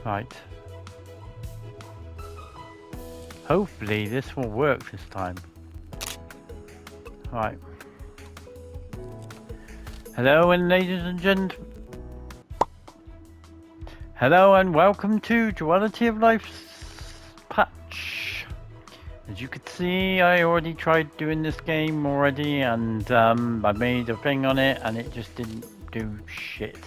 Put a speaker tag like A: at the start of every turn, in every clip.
A: Right. Hopefully this will work this time. Right. Hello and ladies and gentlemen. Hello and welcome to Duality of Life's patch. As you can see, I already tried doing this game already, and I made a thing on it and it just didn't do shit.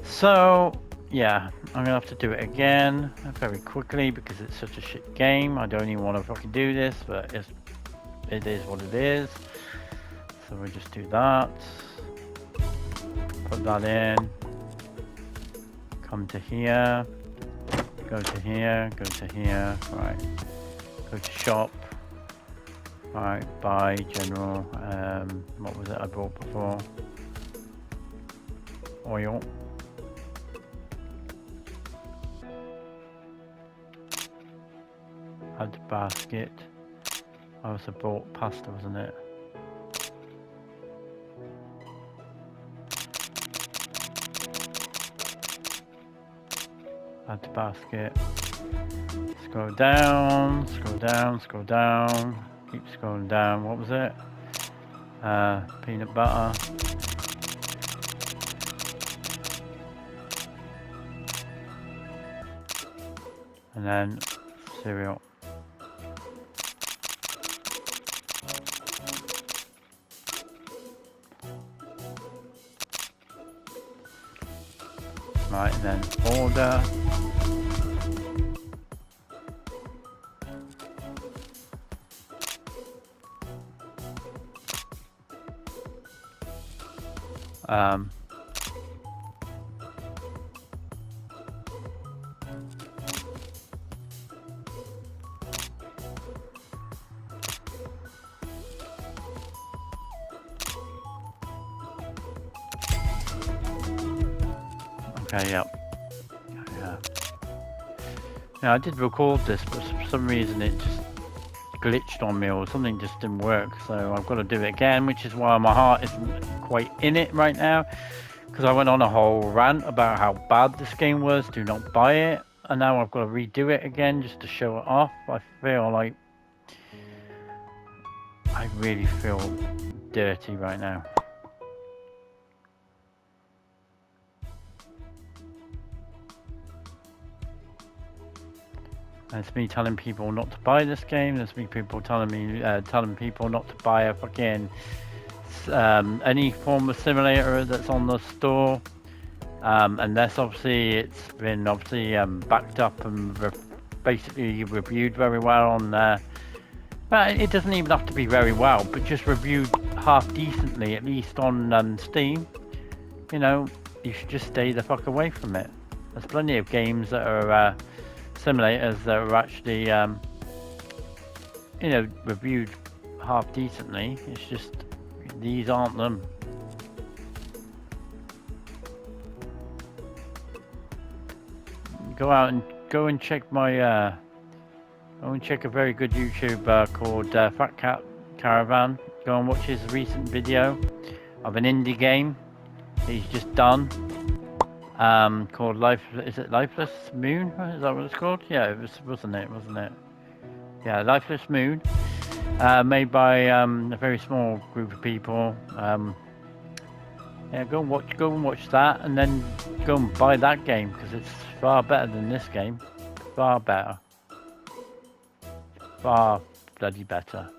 A: So yeah, I'm gonna have to do it again very quickly because it's such a shit game. I don't even want to fucking do this, but it is what it is. So we'll just do that. Put that in. Come to here. Go to here. Go to here. Right. Go to shop. Right. Buy general. What was it I bought before? Oil. Add to basket. I also bought pasta, wasn't it? Add to basket. Scroll down, scroll down, scroll down. Keep scrolling down. What was it? Peanut butter. And then cereal. Right, and then order. Okay, yep. Yeah. Yeah, I did record this, but for some reason it just glitched on me or something just didn't work. So I've got to do it again, which is why my heart isn't quite in it right now. Because I went on a whole rant about how bad this game was, do not buy it. And now I've got to redo it again just to show it off. I feel like I really feel dirty right now. There's me telling people not to buy this game. There's me people telling people not to buy a fucking any form of simulator that's on the store, unless obviously it's been backed up and basically reviewed very well on there. But it doesn't even have to be very well, but just reviewed half decently, at least on Steam. You know, you should just stay the fuck away from it. There's plenty of games that are simulators that are actually you know, reviewed half decently. It's just these aren't them. Go and check my go and check a very good YouTuber called Fat Cat Caravan. Go and watch his recent video of an indie game he's just done. Called Lifeless Moon? Is that what it's called? Yeah, it was, wasn't it? Yeah, Lifeless Moon. Made by a very small group of people. Yeah, go and watch that, and then go and buy that game because it's far better than this game. Far better. Far bloody better.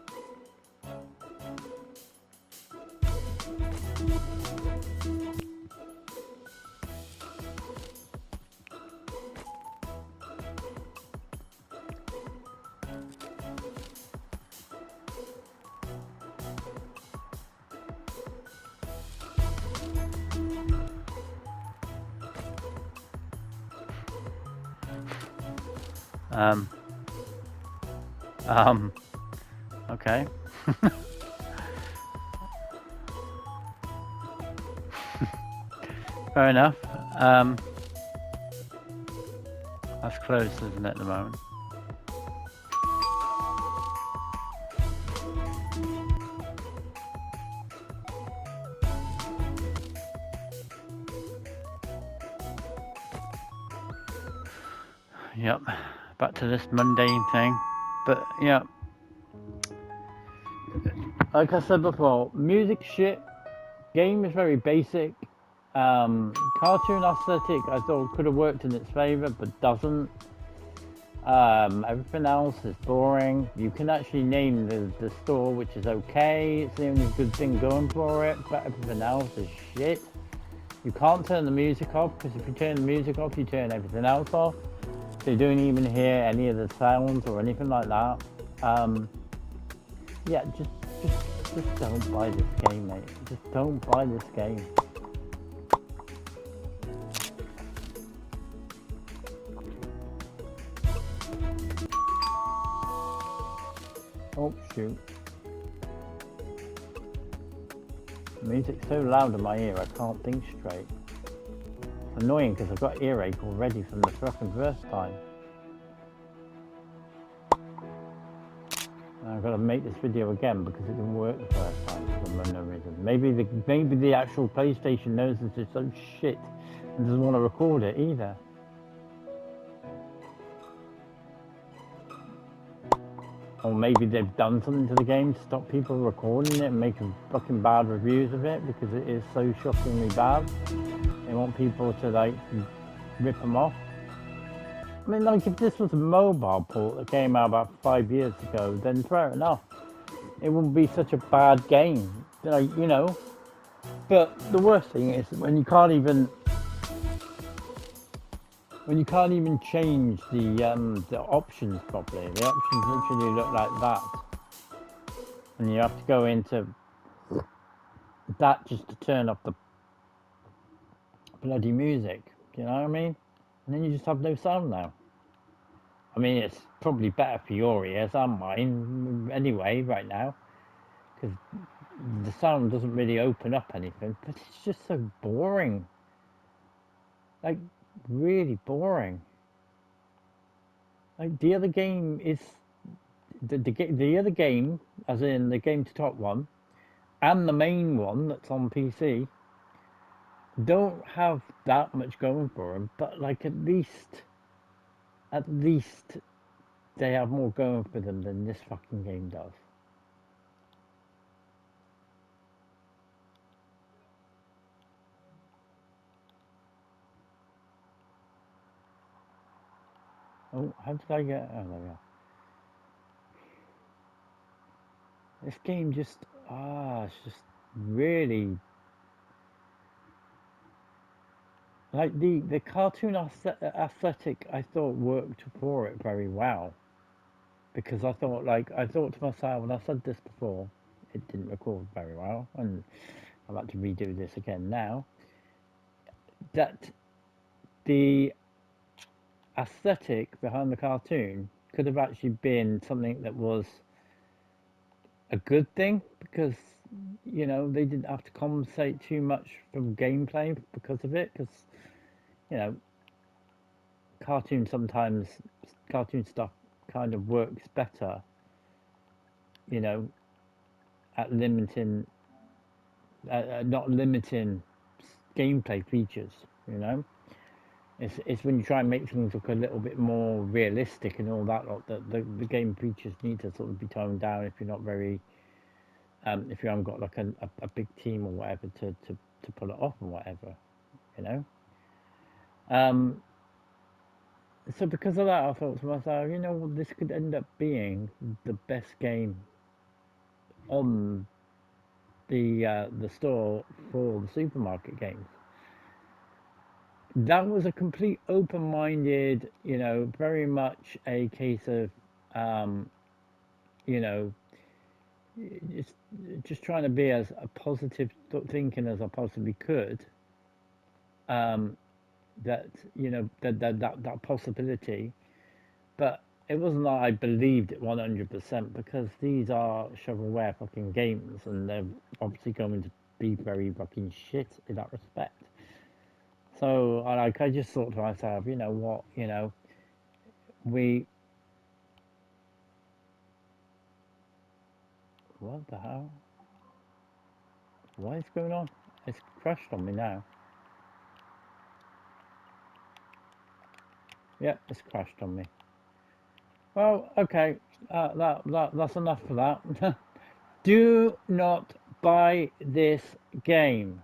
A: Okay. Fair enough. That's close, isn't it, at the moment? Yep, back to this mundane thing. But yeah, like I said before, music shit. Game is very basic. Cartoon aesthetic I thought could have worked in its favor, but doesn't. Everything else is boring. You can actually name the store, which is okay. It's the only good thing going for it, but everything else is shit. You can't turn the music off, because if you turn the music off, you turn everything else off. So you don't even hear any of the sounds or anything like that. Yeah, just don't buy this game, mate. Just don't buy this game. Oh, shoot. The music's so loud in my ear, I can't think straight. It's annoying because I've got earache already from the fucking first time. And I've got to make this video again because it didn't work the first time for no reason. Maybe the actual PlayStation knows this is so shit and doesn't want to record it either. Or maybe they've done something to the game to stop people recording it and making fucking bad reviews of it because it is so shockingly bad. They want people to like rip them off. I mean, like if this was a mobile port that came out about 5 years ago, then fair enough. It wouldn't be such a bad game, like, you know. But the worst thing is when you can't even change the options properly. The options literally look like that, and you have to go into that just to turn off the bloody music. Do you know what I mean? And then you just have no sound now. I mean, it's probably better for your ears and mine anyway right now, because the sound doesn't really open up anything. But it's just so boring, like really boring. Like the other game is the other game, as in the game to top one, and the main one that's on PC, don't have that much going for them. But like at least they have more going for them than this fucking game does. Oh, how did I get? Oh, there we are. This game just it's just really like the cartoon aesthetic. I thought worked for it very well because I thought to myself, and I said this before, it didn't record very well, and I've had to redo this again now. That the aesthetic behind the cartoon could have actually been something that was a good thing because you know they didn't have to compensate too much from gameplay because of it because you know sometimes cartoon stuff kind of works better, you know, at limiting not limiting gameplay features, you know. It's when you try and make things look a little bit more realistic and all that lot that the game features need to sort of be toned down if you're not very if you haven't got like a big team or whatever to pull it off and whatever, you know. Um, so because of that, I thought to myself, you know, this could end up being the best game on the store for the supermarket games. That was a complete open-minded, you know, very much a case of, um, you know, just trying to be as a positive thinking as I possibly could. Um, that you know that possibility, but it wasn't that I believed it 100% because these are shovelware fucking games and they're obviously going to be very fucking shit in that respect. So I just thought to myself, you know what, you know, we what the hell? What is going on? It's crashed on me now. Yep, it's crashed on me. Well, okay, that's enough for that. Do not buy this game.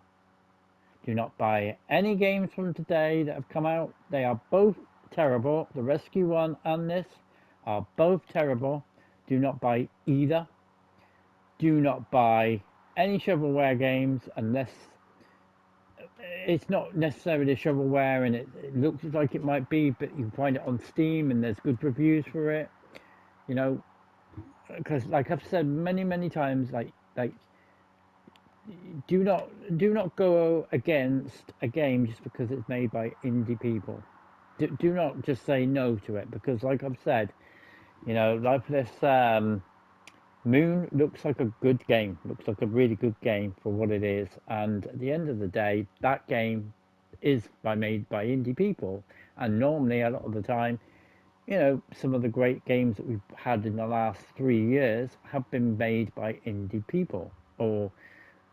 A: Do not buy any games from today that have come out. They are both terrible. The Rescue one and this are both terrible. Do not buy either. Do not buy any shovelware games unless it's not necessarily shovelware and it looks like it might be, but you can find it on Steam and there's good reviews for it. You know, because like I've said many times, like do not go against a game just because it's made by indie people. Do not just say no to it because, like I've said, Lifeless Moon looks like a good game. Looks like a really good game for what it is. And at the end of the day, that game is made by indie people. And normally, a lot of the time, some of the great games that we've had in the last 3 years have been made by indie people or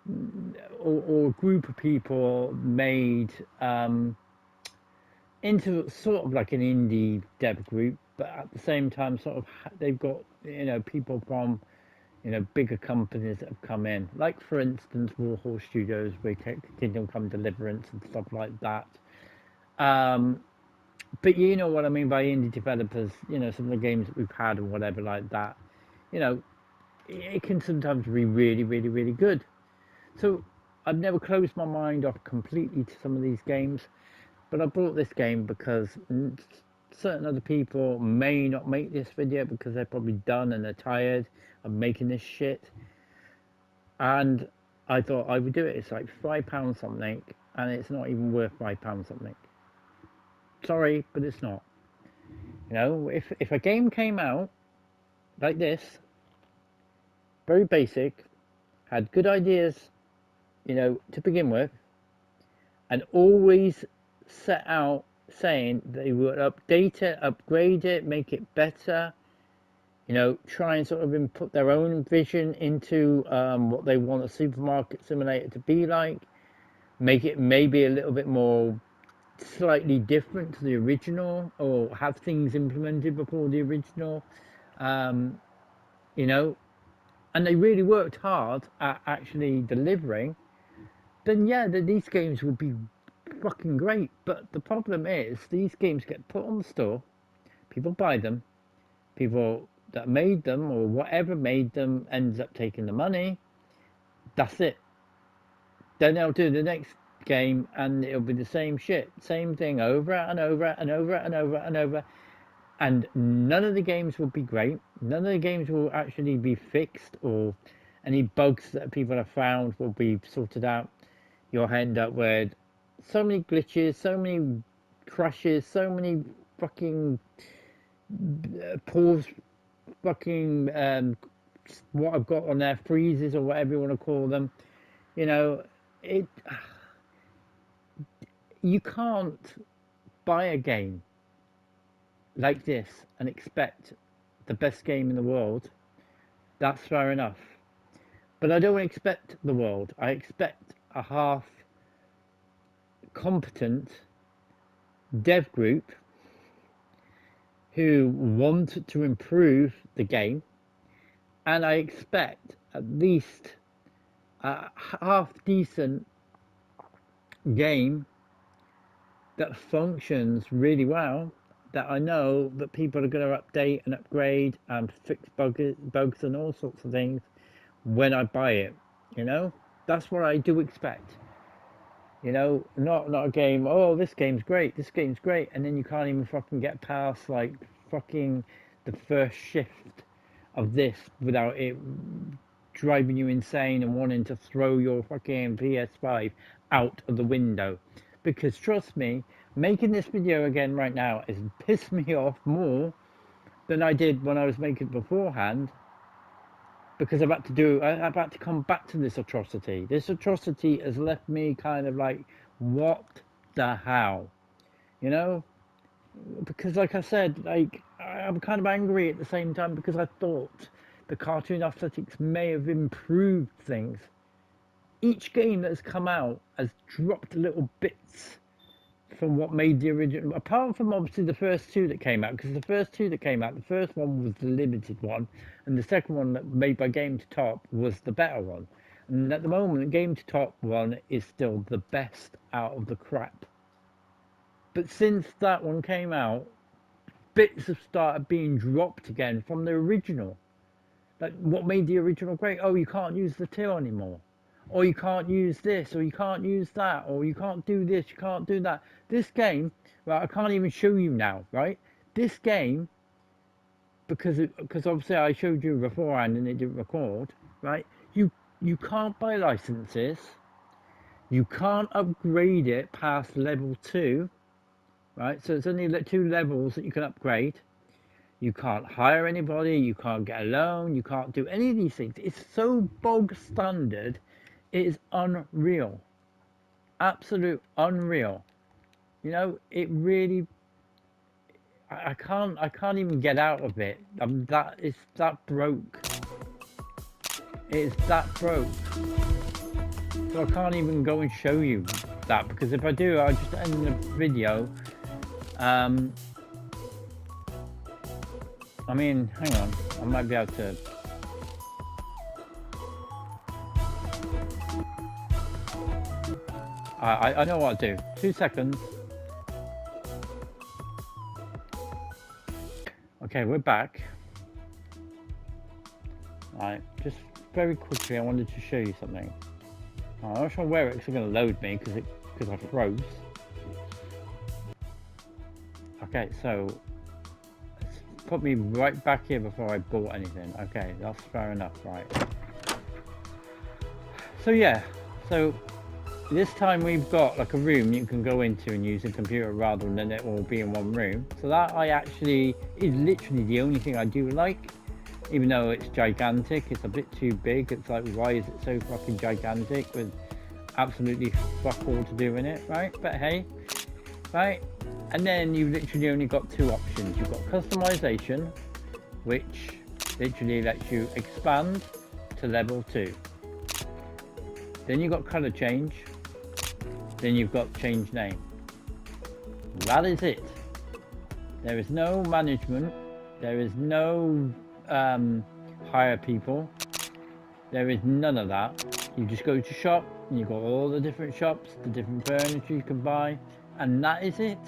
A: a group of people made into sort of like an indie dev group, but at the same time, sort of they've got people from bigger companies that have come in, like for instance Warhol Studios, with Kingdom Come Deliverance and stuff like that. Um, but you know what I mean by indie developers. Some of the games that we've had and whatever like that. You know, it can sometimes be really good. So I've never closed my mind off completely to some of these games, but I bought this game because certain other people may not make this video because they're probably done and they're tired of making this shit. And I thought I would do it. It's like £5 something, and it's not even worth £5 something. Sorry, but it's not. If a game came out like this, very basic, had good ideas, to begin with, and always set out saying they would update it, upgrade it, make it better, try and sort of input their own vision into what they want a supermarket simulator to be like, make it maybe a little bit more slightly different to the original, or have things implemented before the original, um, you know, and they really worked hard at actually delivering, then yeah, these games would be fucking great. But the problem is, these games get put on the store, people buy them, people that made them or whatever made them ends up taking the money. That's it. Then they'll do the next game and it'll be the same shit, same thing over and over and over and over and over. And none of the games will be great. None of the games will actually be fixed, or any bugs that people have found will be sorted out. You'll end up with so many glitches, so many crashes, so many fucking pause, fucking what I've got on there, freezes or whatever you want to call them. You know, it. You can't buy a game like this and expect the best game in the world. That's fair enough. But I don't expect the world. I expect a half competent dev group who want to improve the game, and I expect at least a half decent game that functions really well, that I know that people are going to update and upgrade and fix bugs and all sorts of things when I buy it. That's what I do expect. Not a game. Oh, this game's great. This game's great, and then you can't even fucking get past like fucking the first shift of this without it driving you insane and wanting to throw your fucking PS5 out of the window. Because trust me, making this video again right now has pissed me off more than I did when I was making it beforehand, because I've had to come back to this atrocity. This atrocity has left me kind of like, what the hell? You know? Because like I said, like I'm kind of angry at the same time because I thought the cartoon aesthetics may have improved things. Each game that has come out has dropped little bits from what made the original, apart from obviously the first two that came out, because the first two that came out, the first one was the limited one, and the second one that made by Game to Top was the better one. And at the moment, the Game to Top one is still the best out of the crap. But since that one came out, bits have started being dropped again from the original. Like, what made the original great? Oh, you can't use the till anymore. Or you can't use this, or you can't use that, or you can't do this, you can't do that. This game, right, I can't even show you now, right? This game, because obviously I showed you beforehand and it didn't record, right? You can't buy licenses, you can't upgrade it past level 2, right? So it's only 2 levels that you can upgrade. You can't hire anybody, you can't get a loan, you can't do any of these things. It's so bog standard, it is unreal. Absolute unreal. You know, it really I can't even get out of it. It's that broke. It is that broke. So I can't even go and show you that, because if I do, I'll just end the video. I mean, hang on, I might be able to. I know what to do. 2 seconds. Okay, we're back. Alright, just very quickly, I wanted to show you something. I'm not sure where it's going to load me because I froze. Okay, so let's put me right back here before I bought anything. Okay, that's fair enough, right? So yeah, so this time we've got like a room you can go into and use a computer rather than it all be in one room. So that is literally the only thing I do like, even though it's gigantic. It's a bit too big. It's like, why is it so fucking gigantic with absolutely fuck all to do in it, right? But hey, right? And then you've literally only got 2 options. You've got customization, which literally lets you expand to level 2. Then you've got color change. Then you've got change name. That is it. There is no management. There is no hire people. There is none of that. You just go to shop and you've got all the different shops, the different furniture you can buy, and that is it.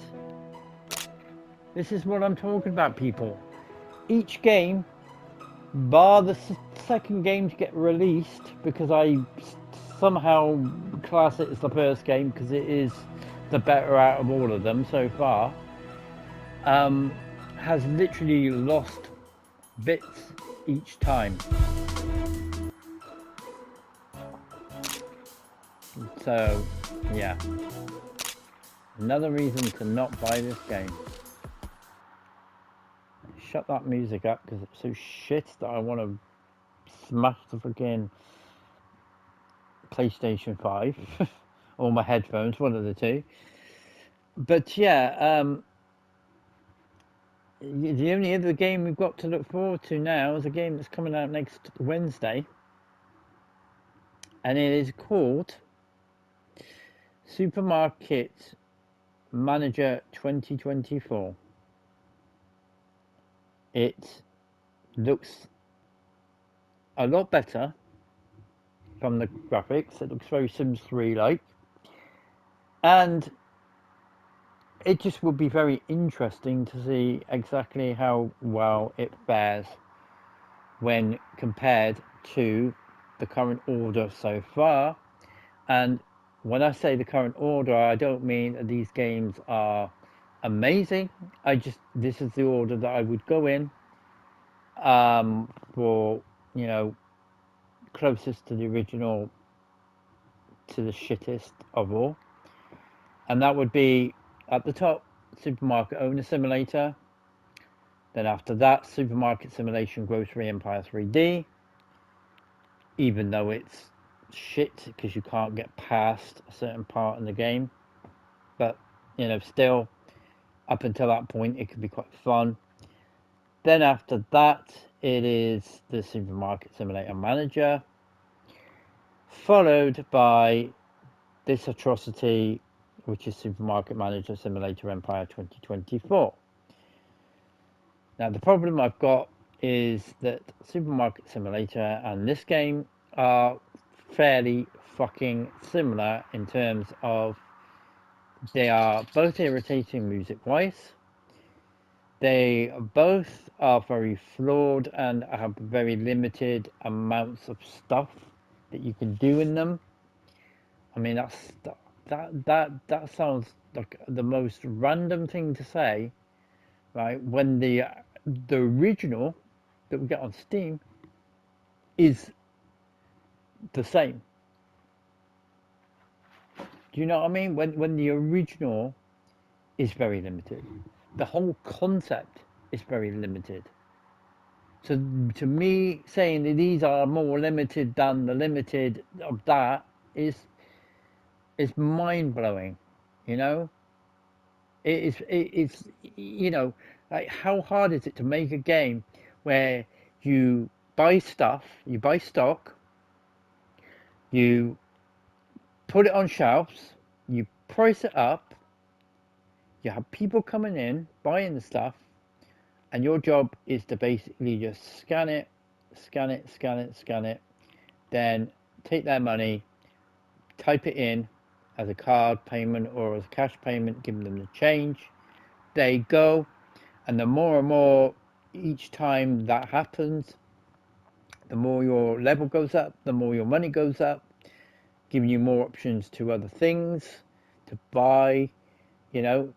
A: This is what I'm talking about, people. Each game, bar the second game to get released, because I somehow class it as the first game because it is the better out of all of them so far, has literally lost bits each time. So yeah, another reason to not buy this game. Shut that music up because it's so shit that I want to smash the freaking PlayStation 5 or my headphones, one of the two. But yeah, the only other game we've got to look forward to now is a game that's coming out next Wednesday, and it is called Supermarket Manager 2024. It looks a lot better from the graphics. It looks very Sims 3 like, and it just would be very interesting to see exactly how well it fares when compared to the current order so far. And when I say the current order, I don't mean that these games are amazing. This is the order that I would go in for, you know, closest to the original, to the shittest of all. And that would be at the top, Supermarket Owner Simulator. Then after that, Supermarket Simulation Grocery Empire 3D. Even though it's shit because you can't get past a certain part in the game. But, you know, still, up until that point, it could be quite fun. Then after that, it is the Supermarket Simulator Manager. Followed by this atrocity, which is Supermarket Manager Simulator Empire 2024. Now, the problem I've got is that Supermarket Simulator and this game are fairly fucking similar in terms of they are both irritating music-wise. They both are very flawed and have very limited amounts of stuff that you can do in them. I mean, that sounds like the most random thing to say, right? When the original that we get on Steam is the same. Do you know what I mean? When the original is very limited, the whole concept is very limited. So to me, saying that these are more limited than the limited of that is mind blowing. You know, it's you know, like how hard is it to make a game where you buy stuff, you buy stock, you put it on shelves, you price it up, you have people coming in buying the stuff, and your job is to basically just scan it, scan it, scan it, scan it, then take their money, type it in as a card payment or as a cash payment, give them the change. They go, and the more and more each time that happens, the more your level goes up, the more your money goes up, giving you more options to other things to buy. You know,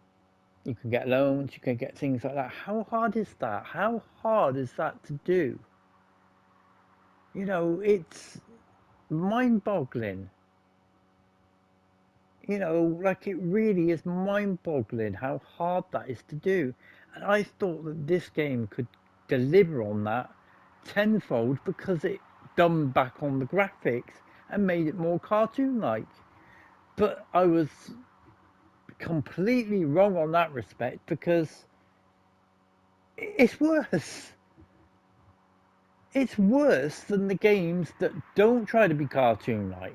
A: you can get loans, you can get things like that. How hard is that? How hard is that to do? You know, it's mind boggling. You know, like it really is mind boggling how hard that is to do. And I thought that this game could deliver on that tenfold because it dumbed back on the graphics and made it more cartoon like. But I was completely wrong on that respect because it's worse. It's worse than the games that don't try to be cartoon like.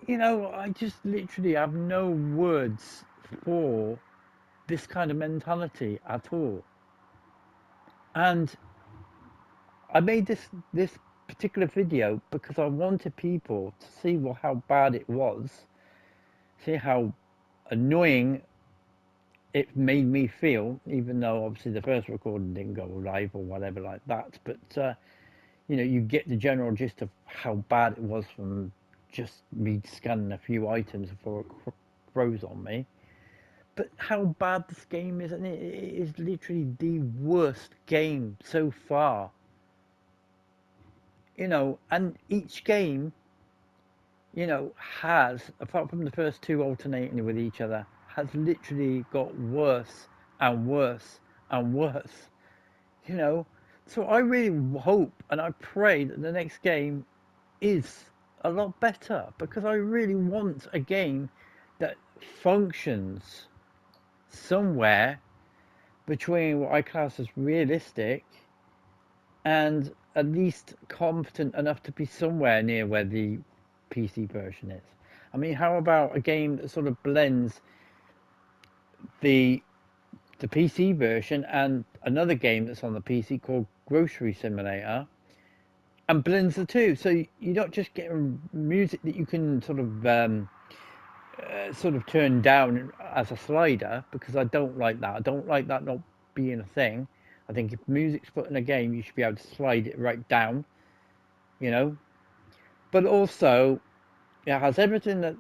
A: You know, I just literally have no words for this kind of mentality at all. And I made this particular video because I wanted people to see how bad it was, see how annoying it made me feel, even though obviously the first recording didn't go live or whatever like that. But you know, you get the general gist of how bad it was from just me scanning a few items before it froze on me. But how bad this game is, and it is literally the worst game so far. You know, and each game, you know, has, apart from the first two alternating with each other, has literally got worse and worse and worse. You know, so I really hope and I pray that the next game is a lot better because I really want a game that functions somewhere between what I class as realistic and at least competent enough to be somewhere near where the PC version is. I mean, how about a game that sort of blends the PC version and another game that's on the PC called Grocery Simulator and blends the two, so you're not just getting music that you can sort of turn down as a slider, because I don't like that. I don't like that not being a thing. I think if music's put in a game, you should be able to slide it right down, you know. But also, it has everything that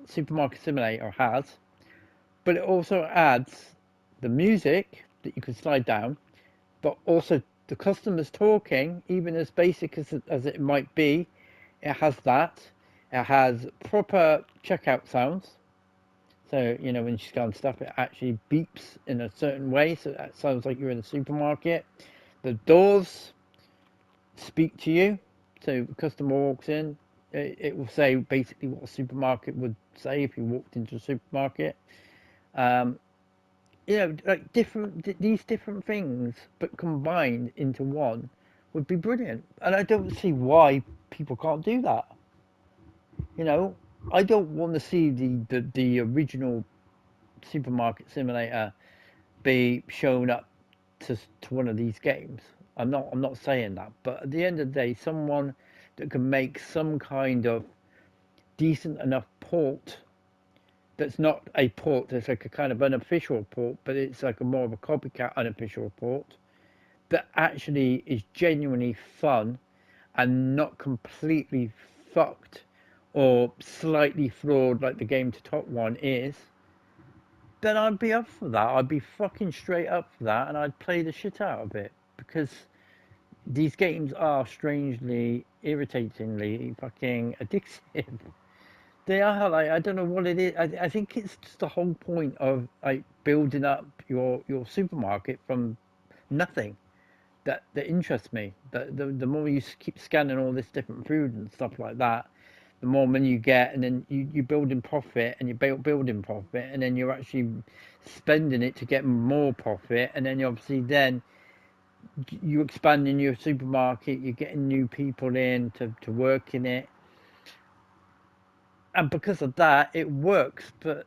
A: Supermarket Simulator has, but it also adds the music that you can slide down, but also the customers talking, even as basic as it might be. It has that. It has proper checkout sounds. So, you know, when you scan stuff, it actually beeps in a certain way. So that sounds like you're in a supermarket. The doors speak to you. So the customer walks in, it will say basically what a supermarket would say if you walked into a supermarket. Um, you know, like these different things, but combined into one, would be brilliant. And I don't see why people can't do that. You know, I don't want to see the original supermarket simulator be shown up to one of these games. I'm not saying that, but at the end of the day, someone that can make some kind of decent enough port that's not a port, that's like a kind of unofficial port, but it's like a more of a copycat unofficial port that actually is genuinely fun and not completely fucked or slightly flawed like the game to top one is, then I'd be up for that. I'd be fucking straight up for that, and I'd play the shit out of it because these games are strangely, irritatingly fucking addictive. They are like I don't know what it is. I think it's just the whole point of like building up your supermarket from nothing that interests me. The more you keep scanning all this different food and stuff like that, the more money you get, and then you build in profit, and you build in profit, and then you're actually spending it to get more profit, and then you obviously then you expand in your supermarket, you're getting new people in to work in it, and because of that, it works. But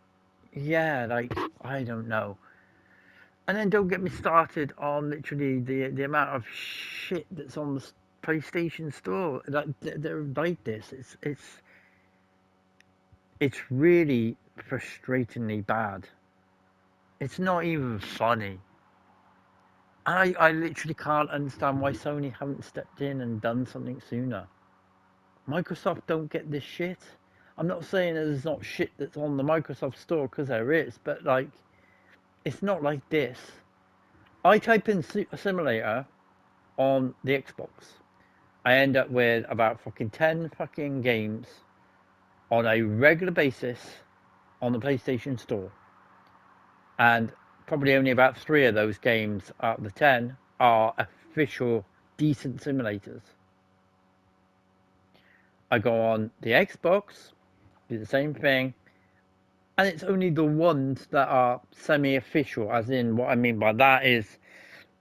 A: yeah, like I don't know. And then don't get me started on literally the amount of shit that's on the PlayStation Store. Like they're like this. It's really frustratingly bad. It's not even funny. I literally can't understand why Sony haven't stepped in and done something sooner. Microsoft don't get this shit. I'm not saying there's not shit that's on the Microsoft Store, because there is, but like it's not like this. I type in simulator on the Xbox, I end up with about fucking 10 fucking games on a regular basis on the PlayStation Store. And probably only about 3 of those games out of the 10 are official decent simulators. I go on the Xbox, do the same thing, and it's only the ones that are semi-official, as in what I mean by that is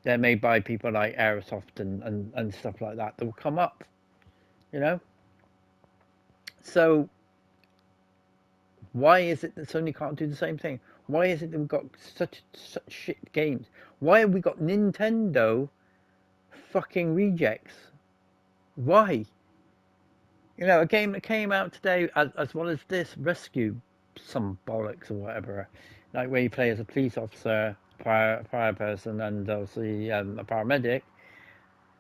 A: they're made by people like Aerosoft and stuff like that that will come up, you know? So why is it that Sony can't do the same thing? Why is it that we've got such shit games? Why have we got Nintendo fucking rejects? Why? You know, a game that came out today as well as this, Rescue, some bollocks or whatever, like where you play as a police officer, fire person, and obviously a paramedic,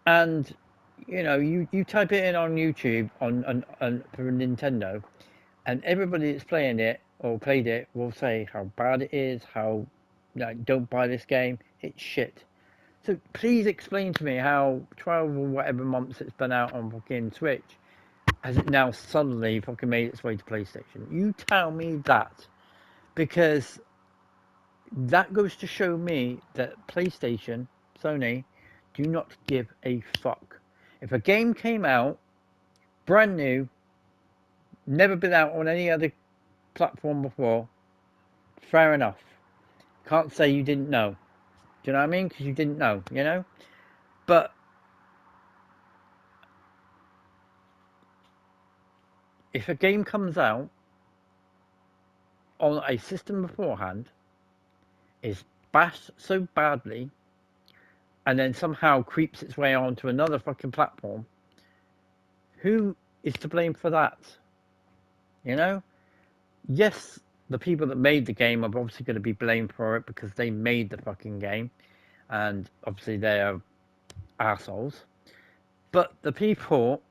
A: and you type it in on YouTube on for Nintendo, and everybody that's playing it or played it will say how bad it is, how like don't buy this game, it's shit. So please explain to me how 12 or whatever months it's been out on fucking Switch has it now suddenly fucking made its way to PlayStation. You tell me that, because that goes to show me that PlayStation, Sony, do not give a fuck. If a game came out brand new, never been out on any other platform before, fair enough. Can't say you didn't know. Do you know what I mean? Because you didn't know, you know? But if a game comes out on a system beforehand, is bashed so badly, and then somehow creeps its way onto another fucking platform, who is to blame for that? You know? Yes, the people that made the game are obviously going to be blamed for it because they made the fucking game, and obviously they're assholes. But the people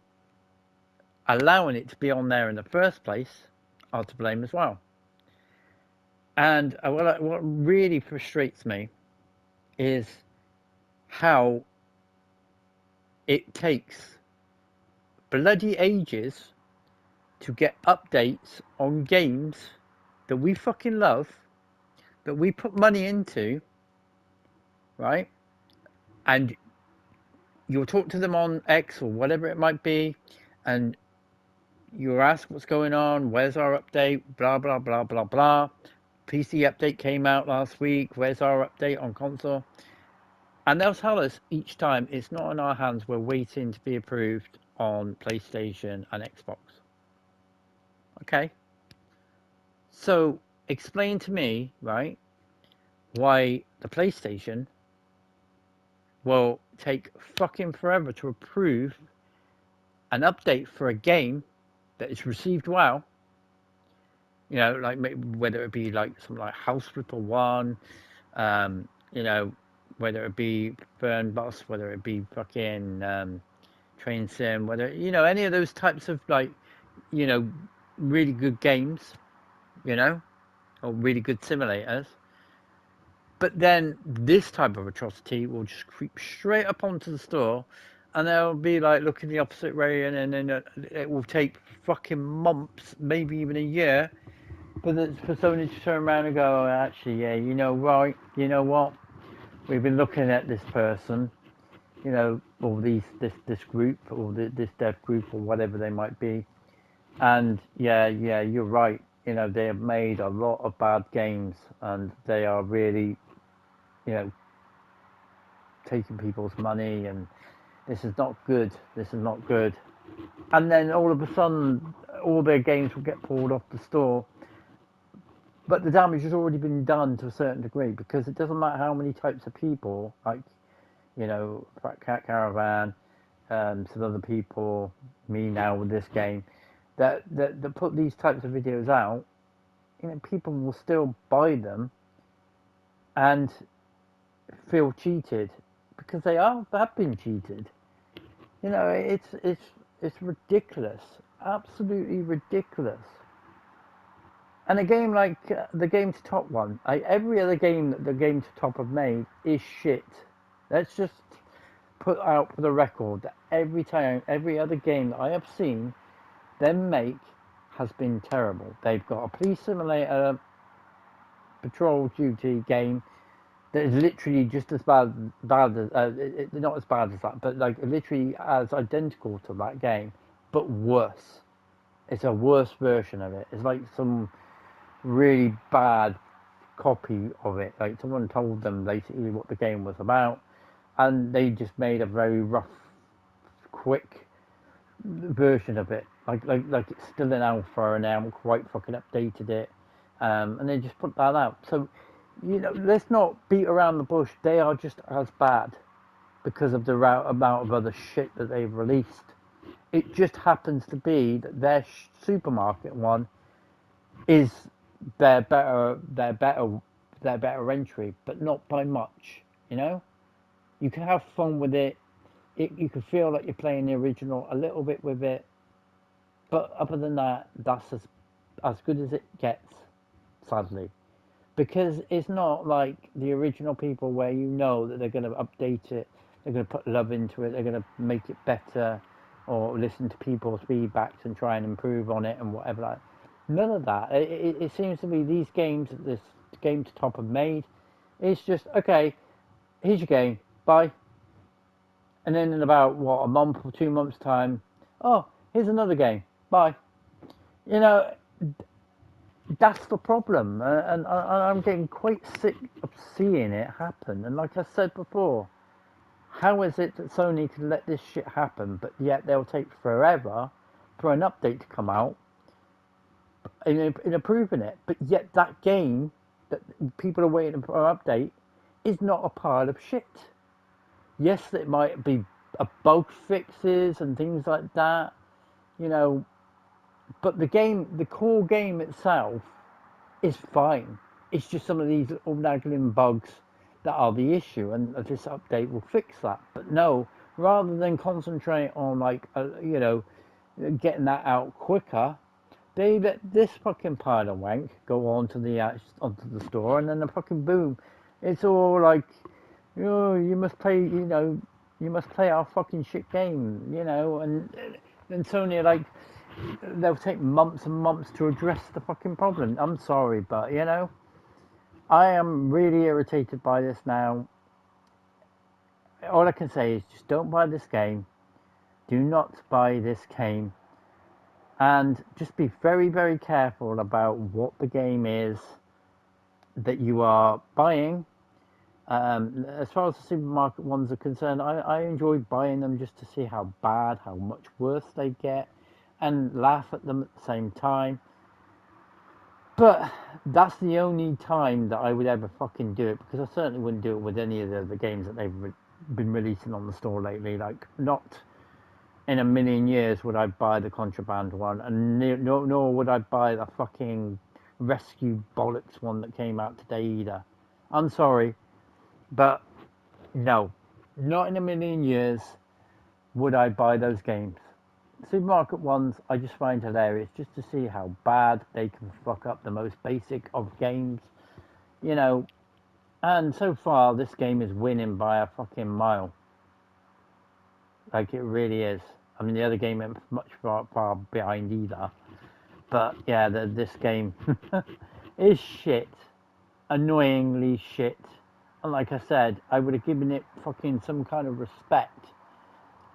A: allowing it to be on there in the first place are to blame as well. And what really frustrates me is how it takes bloody ages to get updates on games that we fucking love, that we put money into, right? And you'll talk to them on X or whatever it might be, and you ask what's going on, where's our update, blah, blah, blah, blah, blah. PC update came out last week, where's our update on console? And they'll tell us each time it's not in our hands, we're waiting to be approved on PlayStation and Xbox. Okay? So explain to me, right, why the PlayStation will take fucking forever to approve an update for a game that is received well. You know, like whether it be like something like House Flipper 1, you know, whether it be Burn Bus, whether it be fucking Train Sim, whether, you know, any of those types of like, you know, really good games, you know, or really good simulators. But then this type of atrocity will just creep straight up onto the store, and they'll be like looking the opposite way, and then it will take fucking months, maybe even a year, for Sony to turn around and go, oh, actually, yeah, you know, right, you know what? We've been looking at this person, you know, or this group, or this dev group, or whatever they might be, and yeah, you're right. You know, they have made a lot of bad games, and they are really, you know, taking people's money, and this is not good. This is not good. And then all of a sudden, all their games will get pulled off the store. But the damage has already been done to a certain degree, because it doesn't matter how many types of people, like, you know, Fat Cat Caravan, some other people, me now with this game, that put these types of videos out. You know, people will still buy them and feel cheated, because have been cheated. You know, it's ridiculous, absolutely ridiculous. And a game like the Game to Top one, every other game that the Game to Top have made is shit. Let's just put out for the record that every other game that I have seen them make has been terrible. They've got a police simulator, patrol duty game that is literally just as bad as not as bad as that, but like literally as identical to that game, but worse. It's a worse version of it. It's like some really bad copy of it. Like someone told them basically what the game was about, and they just made a very rough, quick version of it. Like it's still in alpha, and they haven't quite fucking updated it, and they just put that out. So, you know, let's not beat around the bush. They are just as bad because of the amount of other shit that they've released. It just happens to be that their supermarket one is their better entry, but not by much. You know, you can have fun with it. You can feel like you're playing the original a little bit with it, but other than that, that's as good as it gets, sadly, because it's not like the original people where you know that they're going to update it, they're going to put love into it, they're going to make it better, or listen to people's feedbacks and try and improve on it and whatever. Like, none of that. It seems to be these games that this Game to Top have made. It's just okay. Here's your game. Bye. And then in about what, a month or 2 months time, oh, here's another game. Bye. You know, that's the problem, and I'm getting quite sick of seeing it happen. And like I said before, how is it that Sony can let this shit happen, but yet they'll take forever for an update to come out in approving it, but yet that game that people are waiting for an update is not a pile of shit. Yes, it might be a bug fixes and things like that, you know, but the core game itself is fine. It's just some of these little nagging bugs that are the issue, and this update will fix that. But no, rather than concentrate on like you know, getting that out quicker, they let this fucking pile of wank go onto the store, and then the fucking boom, it's all like, oh, you must play, you know, you must play our fucking shit game, you know, and then Sony are like, they'll take months and months to address the fucking problem. I'm sorry, but you know, I am really irritated by this now. All I can say is just don't buy this game. Do not buy this game. And just be very, very careful about what the game is that you are buying. As far as the supermarket ones are concerned, I enjoy buying them just to see how bad, how much worse they get, and laugh at them at the same time. But that's the only time that I would ever fucking do it, because I certainly wouldn't do it with any of the games that they've been releasing on the store lately. Like, not in a million years would I buy the contraband one, and nor would I buy the fucking rescue bollocks one that came out today either. I'm sorry, but no, not in a million years would I buy those games. Supermarket ones I just find hilarious, just to see how bad they can fuck up the most basic of games, you know. And so far, this game is winning by a fucking mile. Like, it really is. I mean, the other game went much far behind either. But yeah, this game is shit. Annoyingly shit. And like I said, I would have given it fucking some kind of respect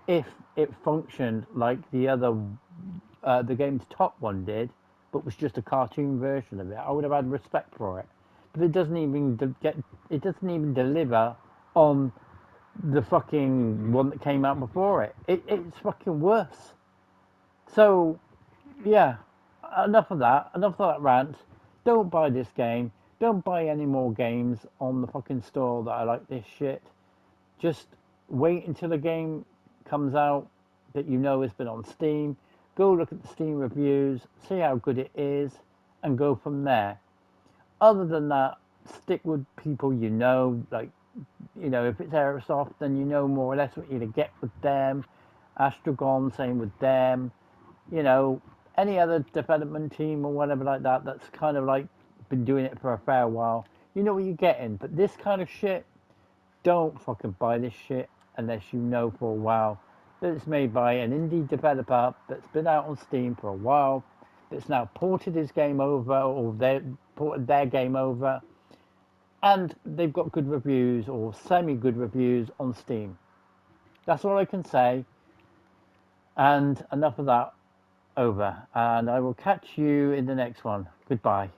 A: if it functioned like the game's top one did, but was just a cartoon version of it. I would have had respect for it. But it doesn't even it doesn't even deliver on the fucking one that came out before it's fucking worse. So yeah, enough of that. Enough of that rant. Don't buy this game. Don't buy any more games on the fucking store that I like this shit. Just wait until a game comes out that you know has been on Steam. Go look at the Steam reviews, see how good it is, and go from there. Other than that, stick with people you know. Like, if it's Aerosoft, then you know more or less what you're going to get with them. Astrogon, same with them. You know, any other development team or whatever like that that's kind of like been doing it for a fair while, you know what you're getting. But this kind of shit, don't fucking buy this shit unless you know for a while that it's made by an indie developer that's been out on Steam for a while, that's now ported his game over, or they ported their game over, and they've got good reviews or semi good reviews on Steam. That's all I can say. And enough of that, over. And I will catch you in the next one. Goodbye.